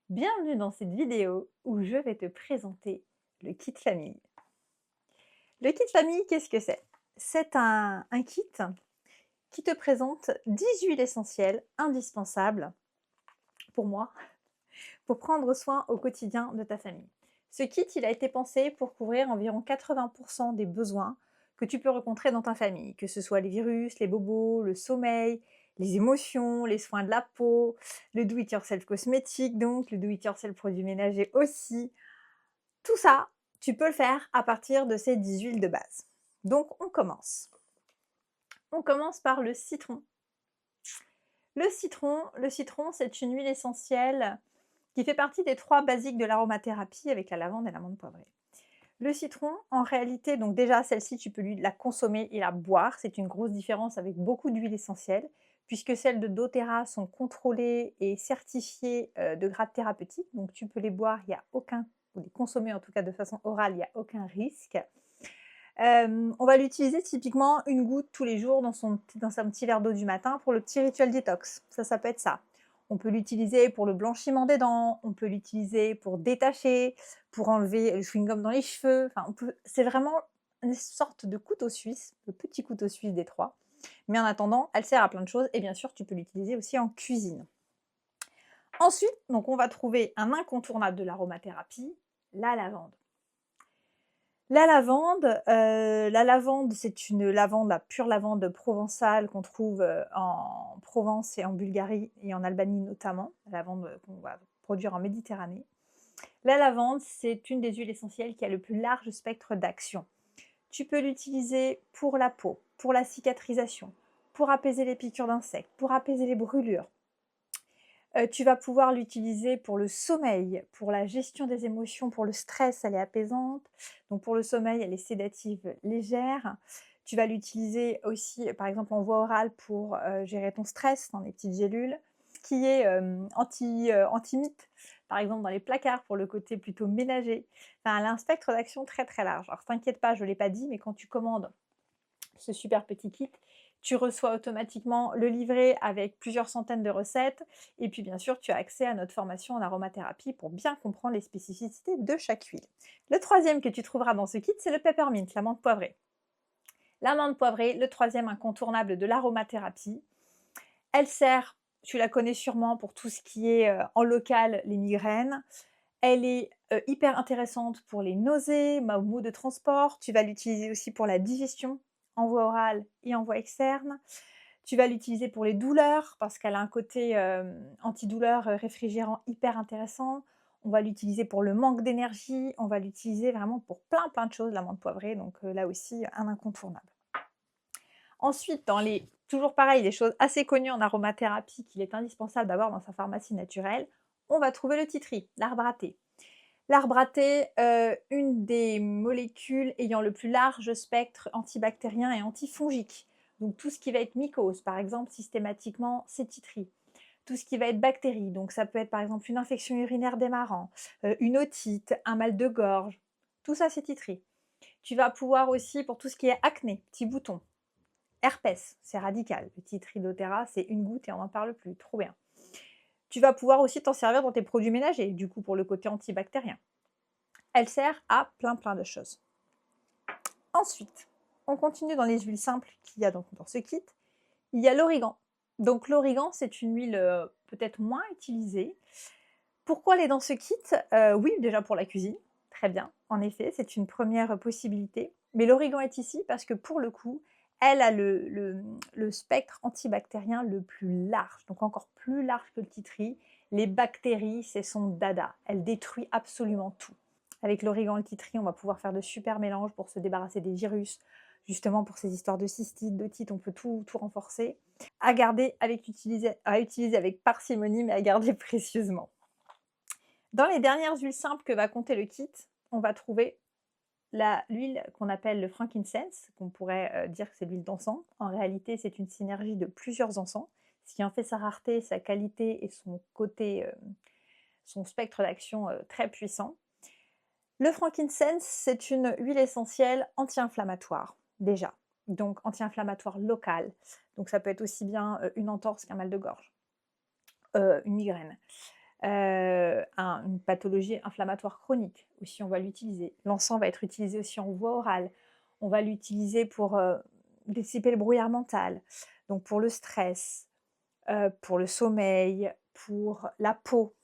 Bienvenue dans cette vidéo où je vais te présenter le kit famille. Le kit famille, qu'est-ce que c'est? C'est un kit qui te présente 10 huiles essentielles indispensables pour moi, pour prendre soin au quotidien de ta famille. Ce kit, il a été pensé pour couvrir environ 80% des besoins que tu peux rencontrer dans ta famille, que ce soit les virus, les bobos, le sommeil, les émotions, les soins de la peau, le do-it-yourself cosmétique, donc le do-it-yourself produit ménager aussi. Tout ça, tu peux le faire à partir de ces 10 huiles de base. Donc on commence. On commence par le citron. Le citron, c'est une huile essentielle qui fait partie des 3 basiques de l'aromathérapie avec la lavande et l'amande poivrée. Le citron, en réalité, donc déjà celle-ci, tu peux la consommer et la boire. C'est une grosse différence avec beaucoup d'huiles essentielles, puisque celles de doTERRA sont contrôlées et certifiées de grade thérapeutique. Donc tu peux les boire, il n'y a aucun, ou les consommer en tout cas de façon orale, il n'y a aucun risque. On va l'utiliser typiquement une goutte tous les jours dans son petit verre d'eau du matin pour le petit rituel détox. Ça peut être ça. On peut l'utiliser pour le blanchiment des dents, on peut l'utiliser pour détacher, pour enlever le chewing-gum dans les cheveux. Enfin, c'est vraiment une sorte de couteau suisse, le petit couteau suisse des 3. Mais en attendant, elle sert à plein de choses et bien sûr, tu peux l'utiliser aussi en cuisine. Ensuite, donc on va trouver un incontournable de l'aromathérapie, la lavande. La lavande, c'est une lavande, la pure lavande provençale qu'on trouve, en Provence et en Bulgarie et en Albanie notamment, la lavande, qu'on va produire en Méditerranée. La lavande, c'est une des huiles essentielles qui a le plus large spectre d'action. Tu peux l'utiliser pour la peau, pour la cicatrisation, pour apaiser les piqûres d'insectes, pour apaiser les brûlures. Tu vas pouvoir l'utiliser pour le sommeil, pour la gestion des émotions, pour le stress, elle est apaisante. Donc pour le sommeil, elle est sédative légère. Tu vas l'utiliser aussi, par exemple, en voie orale pour, gérer ton stress dans les petites gélules. Qui est, anti-mythe, par exemple dans les placards pour le côté plutôt ménager. Enfin, elle a un spectre d'action très, très large. Alors t'inquiète pas, je ne l'ai pas dit, mais quand tu commandes ce super petit kit, tu reçois automatiquement le livret avec plusieurs centaines de recettes et puis bien sûr tu as accès à notre formation en aromathérapie pour bien comprendre les spécificités de chaque huile. Le troisième que tu trouveras dans ce kit, c'est le peppermint, l'amande poivrée. L'amande poivrée, le troisième incontournable de l'aromathérapie. Elle sert, tu la connais sûrement pour tout ce qui est en local, les migraines. Elle est hyper intéressante pour les nausées, maux de transport. Tu vas l'utiliser aussi pour la digestion en voie orale et en voie externe. Tu vas l'utiliser pour les douleurs parce qu'elle a un côté antidouleur, réfrigérant hyper intéressant. On va l'utiliser pour le manque d'énergie. On va l'utiliser vraiment pour plein, plein de choses, l'amande poivrée. Donc là aussi, un incontournable. Ensuite, toujours pareil, des choses assez connues en aromathérapie qu'il est indispensable d'avoir dans sa pharmacie naturelle, on va trouver le titri, l'arbre à thé. L'arbre à thé, une des molécules ayant le plus large spectre antibactérien et antifongique. Donc tout ce qui va être mycose, par exemple, systématiquement, c'est titri. Tout ce qui va être bactéries, donc ça peut être par exemple une infection urinaire démarrant, une otite, un mal de gorge, tout ça c'est titri. Tu vas pouvoir aussi, pour tout ce qui est acné, petits boutons, herpès, c'est radical. Le titri doTERRA, c'est une goutte et on n'en parle plus, trop bien. Tu vas pouvoir aussi t'en servir dans tes produits ménagers, du coup pour le côté antibactérien. Elle sert à plein plein de choses. Ensuite, on continue dans les huiles simples qu'il y a donc dans ce kit. Il y a l'origan. Donc l'origan, c'est une huile peut-être moins utilisée. Pourquoi elle est dans ce kit? Oui, déjà pour la cuisine, très bien. En effet, c'est une première possibilité. Mais l'origan est ici parce que pour le coup, elle a le spectre antibactérien le plus large, donc encore plus large que le titri. Les bactéries, c'est son dada. Elle détruit absolument tout. Avec l'origan et le titri, on va pouvoir faire de super mélanges pour se débarrasser des virus, justement pour ces histoires de cystite, d'otite, on peut tout renforcer. À utiliser avec parcimonie, mais à garder précieusement. Dans les dernières huiles simples que va compter le kit, on va trouver l'huile qu'on appelle le frankincense, qu'on pourrait dire que c'est l'huile d'encens. En réalité, c'est une synergie de plusieurs encens, ce qui en fait sa rareté, sa qualité et son côté, son spectre d'action très puissant. Le frankincense, c'est une huile essentielle anti-inflammatoire, déjà. Donc anti-inflammatoire locale. Donc ça peut être aussi bien une entorse qu'un mal de gorge, une migraine. une pathologie inflammatoire chronique, aussi on va l'utiliser. L'encens va être utilisé aussi en voie orale. On va l'utiliser pour, dissiper le brouillard mental, donc pour le stress, pour le sommeil, pour la peau.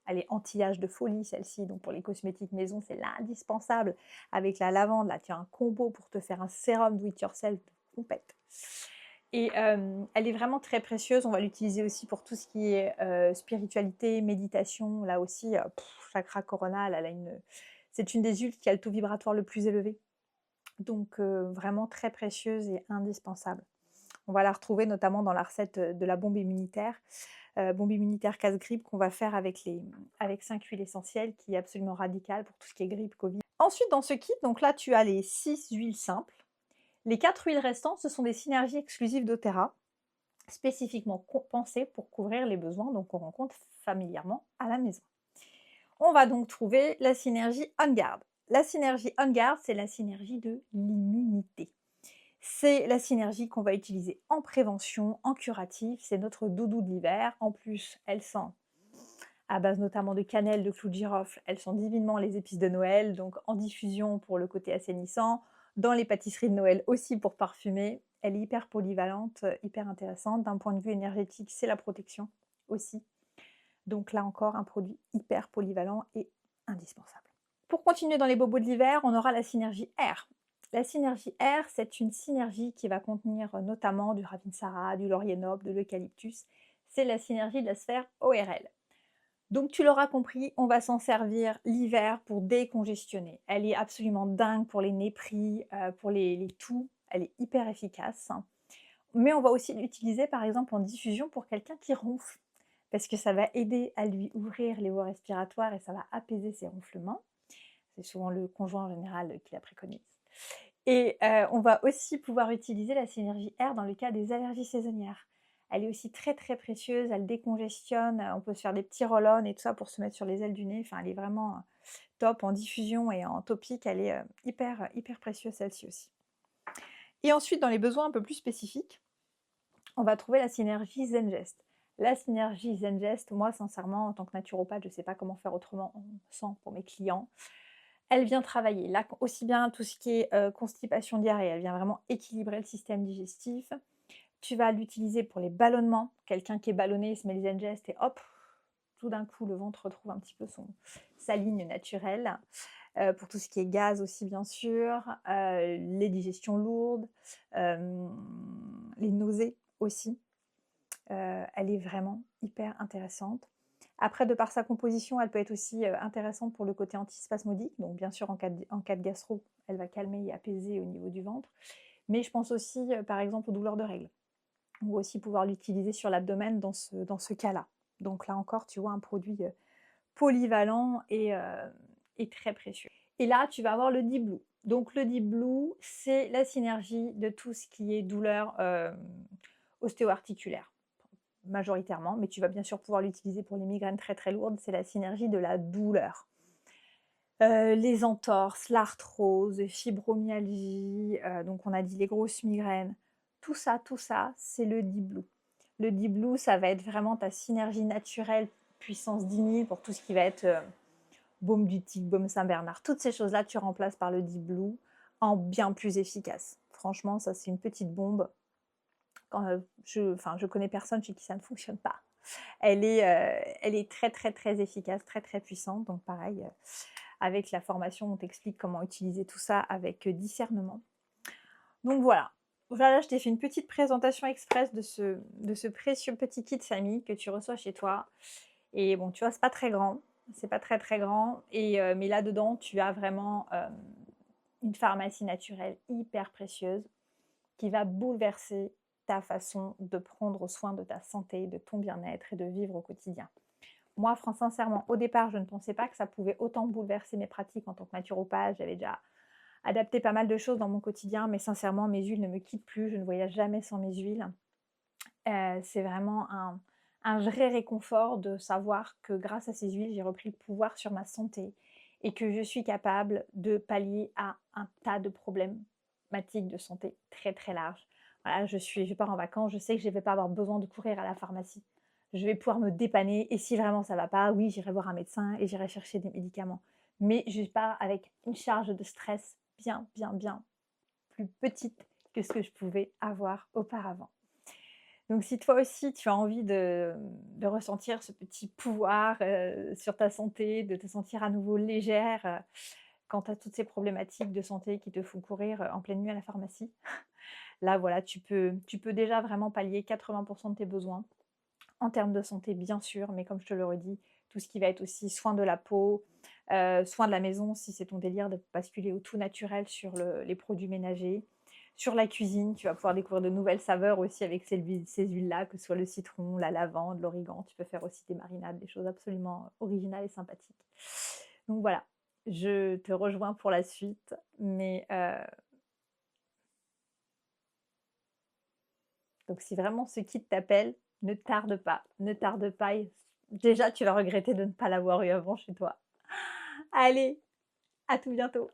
Elle est anti-âge de folie celle-ci, donc pour les cosmétiques maison, c'est l'indispensable. Avec la lavande, là, tu as un combo pour te faire un sérum do it yourself complète. Et elle est vraiment très précieuse. On va l'utiliser aussi pour tout ce qui est spiritualité, méditation. Là aussi, chakra coronal, c'est une des huiles qui a le taux vibratoire le plus élevé. Donc vraiment très précieuse et indispensable. On va la retrouver notamment dans la recette de la bombe immunitaire casse-grippe qu'on va faire avec 5 huiles essentielles, qui est absolument radicale pour tout ce qui est grippe, Covid. Ensuite, dans ce kit, donc là, tu as les 6 huiles simples. Les 4 huiles restantes, ce sont des synergies exclusives d'Otera, spécifiquement pensées pour couvrir les besoins qu'on rencontre familièrement à la maison. On va donc trouver la synergie On Guard. La synergie On Guard, c'est la synergie de l'immunité. C'est la synergie qu'on va utiliser en prévention, en curatif. C'est notre doudou de l'hiver. En plus, elle sent, à base notamment de cannelle, de clou de girofle, elle sent divinement les épices de Noël, donc en diffusion pour le côté assainissant, dans les pâtisseries de Noël aussi pour parfumer. Elle est hyper polyvalente, hyper intéressante. D'un point de vue énergétique, c'est la protection aussi. Donc là encore, un produit hyper polyvalent et indispensable. Pour continuer dans les bobos de l'hiver, on aura la synergie Air. La synergie Air, c'est une synergie qui va contenir notamment du ravinsara, du laurier noble, de l'eucalyptus. C'est la synergie de la sphère ORL. Donc tu l'auras compris, on va s'en servir l'hiver pour décongestionner. Elle est absolument dingue pour les nez pris, pour les toux. Elle est hyper efficace. Mais on va aussi l'utiliser par exemple en diffusion pour quelqu'un qui ronfle, parce que ça va aider à lui ouvrir les voies respiratoires et ça va apaiser ses ronflements. C'est souvent le conjoint en général qui la préconise. Et on va aussi pouvoir utiliser la synergie Air dans le cas des allergies saisonnières. Elle est aussi très très précieuse, elle décongestionne, on peut se faire des petits roll-on et tout ça pour se mettre sur les ailes du nez. Enfin, elle est vraiment top en diffusion et en topique, elle est hyper précieuse celle-ci aussi. Et ensuite, dans les besoins un peu plus spécifiques, on va trouver la synergie Zengest. La synergie Zengest, moi sincèrement, en tant que naturopathe, je ne sais pas comment faire autrement sans pour mes clients. Elle vient travailler là aussi bien tout ce qui est constipation, diarrhée, elle vient vraiment équilibrer le système digestif. Tu vas l'utiliser pour les ballonnements. Quelqu'un qui est ballonné, il se met les Zengest et hop, tout d'un coup, le ventre retrouve un petit peu sa ligne naturelle. Pour tout ce qui est gaz aussi, bien sûr, les digestions lourdes, les nausées aussi. Elle est vraiment hyper intéressante. Après, de par sa composition, elle peut être aussi intéressante pour le côté antispasmodique. Donc, bien sûr, en cas de gastro, elle va calmer et apaiser au niveau du ventre. Mais je pense aussi, par exemple, aux douleurs de règles. On va aussi pouvoir l'utiliser sur l'abdomen dans ce cas-là. Donc là encore, tu vois, un produit polyvalent et très précieux. Et là, tu vas avoir le Deep Blue. Donc le Deep Blue, c'est la synergie de tout ce qui est douleur ostéo-articulaire, majoritairement, mais tu vas bien sûr pouvoir l'utiliser pour les migraines très très lourdes. C'est la synergie de la douleur. Les entorses, l'arthrose, fibromyalgie, donc on a dit les grosses migraines, tout ça, c'est le Deep Blue. Le Deep Blue, ça va être vraiment ta synergie naturelle, puissance 10 000 pour tout ce qui va être baume du tigre, baume Saint-Bernard. Toutes ces choses-là, tu remplaces par le Deep Blue en bien plus efficace. Franchement, ça, c'est une petite bombe. Je connais personne chez qui ça ne fonctionne pas. Elle est très, très, très efficace, très, très puissante. Donc, pareil, avec la formation, on t'explique comment utiliser tout ça avec discernement. Donc, voilà. Voilà, je t'ai fait une petite présentation express de ce précieux petit kit famille que tu reçois chez toi. Et bon, tu vois, c'est pas très grand. C'est pas très, très grand. Mais là-dedans, tu as vraiment une pharmacie naturelle hyper précieuse qui va bouleverser ta façon de prendre soin de ta santé, de ton bien-être et de vivre au quotidien. Moi, sincèrement, au départ, je ne pensais pas que ça pouvait autant bouleverser mes pratiques en tant que naturopathe. J'avais déjà adapté pas mal de choses dans mon quotidien, mais sincèrement, mes huiles ne me quittent plus. Je ne voyage jamais sans mes huiles. C'est vraiment un vrai réconfort de savoir que grâce à ces huiles, j'ai repris le pouvoir sur ma santé et que je suis capable de pallier à un tas de problématiques de santé très très larges. Voilà, je pars en vacances, je sais que je ne vais pas avoir besoin de courir à la pharmacie. je vais pouvoir me dépanner et si vraiment ça va pas, oui, j'irai voir un médecin et j'irai chercher des médicaments. Mais je pars avec une charge de stress bien, bien, bien plus petite que ce que je pouvais avoir auparavant. Donc si toi aussi tu as envie de ressentir ce petit pouvoir, sur ta santé, de te sentir à nouveau légère, quant à toutes ces problématiques de santé qui te font courir, en pleine nuit à la pharmacie, là voilà, tu peux déjà vraiment pallier 80 de tes besoins en termes de santé bien sûr, mais comme je te le redis, tout ce qui va être aussi soin de la peau, soin de la maison si c'est ton délire de basculer au tout naturel sur les produits ménagers. Sur la cuisine, tu vas pouvoir découvrir de nouvelles saveurs aussi avec ces huiles-là, que ce soit le citron, la lavande, l'origan. Tu peux faire aussi des marinades, des choses absolument originales et sympathiques. Donc voilà, je te rejoins pour la suite, mais donc si vraiment ce kit t'appelle, ne tarde pas, ne tarde pas et déjà tu vas regretter de ne pas l'avoir eu avant chez toi. Allez, à tout bientôt.